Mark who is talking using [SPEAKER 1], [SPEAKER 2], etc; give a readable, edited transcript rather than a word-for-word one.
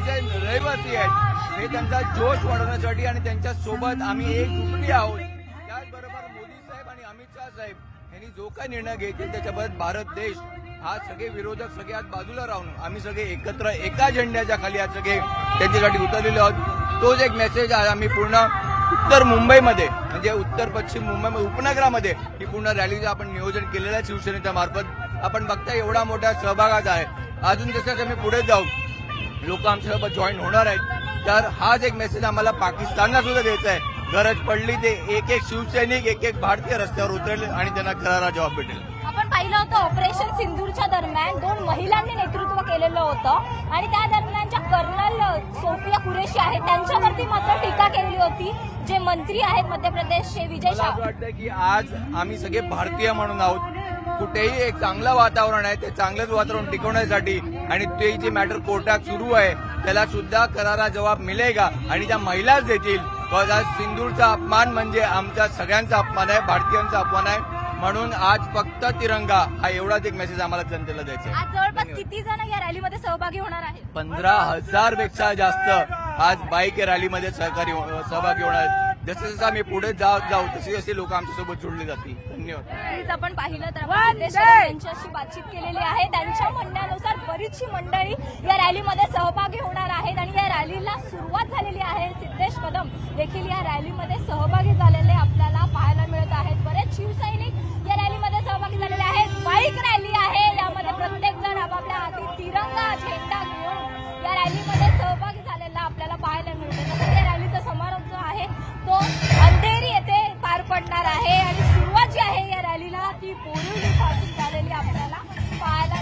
[SPEAKER 1] जे रहिवासी आहेत हे त्यांचा जोश वाढवण्यासाठी आणि त्यांच्या सोबत आम्ही एक जुटली आहोत. त्याचबरोबर मोदी साहेब आणि अमित शाह साहेब यांनी जो काही निर्णय घेतील त्याच्याबद्दल भारत देश हा सगळे विरोधक सगळे आज बाजूला राहून आम्ही सगळे एकत्र एका झेंड्याच्या खाली आज सगळे त्यांच्यासाठी उतरलेले आहोत. तोच एक मेसेज आज आम्ही पूर्ण उत्तर मुंबईमध्ये म्हणजे उत्तर पश्चिम मुंबई उपनगरामध्ये ही पूर्ण रॅलीचं आपण नियोजन केलेलं आहे शिवसेनेच्या मार्फत. आपण बघता एवढा मोठा सहभागात आहे. अजून जसं आम्ही पुढे जाऊ लोक आमच्यासोबत जॉईन होणार आहेत. तर हाच एक मेसेज आम्हाला पाकिस्तानला सुद्धा द्यायचा आहे. गरज पडली ते एक एक शिवसैनिक एक एक भारतीय रस्त्यावर उतरेल आणि त्यांना करारा जबाब भेटेल.
[SPEAKER 2] आपण पाहिलं होतं ऑपरेशन सिंदूरच्या दरम्यान 2 महिलांनी नेतृत्व केलेलं होतं आणि त्या दरम्यानच्या कर्नल सोफिया कुरेशी आहेत त्यांच्यावरती मात्र टीका केलेली होती. जे मंत्री आहेत मध्य प्रदेशचे विजय
[SPEAKER 1] मला असं वाटतं की आज आम्ही सगळे भारतीय म्हणून आहोत. कुठेही एक चांगलं वातावरण आहे ते चांगलंच वातावरण टिकवण्यासाठी आणि ते जे मॅटर कोर्टात सुरू आहे त्याला सुद्धा करारा जबाब मिळेगा आणि त्या महिलाच देतील. आज सिंदूरचा अपमान म्हणजे आमच्या सगळ्यांचा अपमान आहे, भारतीयांचा अपमान आहे. म्हणून आज फक्त तिरंगा हा एवढाच एक मेसेज आम्हाला जनतेला द्यायचा आहे.
[SPEAKER 2] आज जवळपास किती जण या रॅलीमध्ये सहभागी होणार आहेत?
[SPEAKER 1] 15,000 पेक्षा जास्त आज बाईक रॅलीमध्ये सहभागी होणार आहेत. जसं जसं आम्ही पुढे जाऊ तसे जसे लोक आमच्यासोबत जोडले जातील. धन्यवाद.
[SPEAKER 2] आपण पाहिलं तर आपण सिद्धेश कदम यांच्याशी बातचीत केलेली आहे. त्यांच्या म्हणण्यानुसार बरीचशी मंडळी या रॅलीमध्ये सहभागी होणार आहेत आणि या रॅलीला सुरुवात झालेली आहे. सिद्धेश कदम देखील या रॅलीमध्ये सहभागी झालेले आपल्याला पाहायला मिळत आहेत. बरेच शिवसैनिक या रॅलीमध्ये सहभागी झालेले आहेत. बाईक रॅली आहे, यामध्ये प्रत्येक जण आपापल्या हाती तिरंगा झेंडा घेऊन या रॅलीमध्ये सहभागी झालेला आपल्याला पाहायला मिळतो. तसंच या रॅलीचा समारोप जो आहे तो अंधेरी येथे पार पडणार आहे आणि सुरुवात जी आहे या रॅलीला ती बोरिवली पासून झालेली आपल्याला पाहायला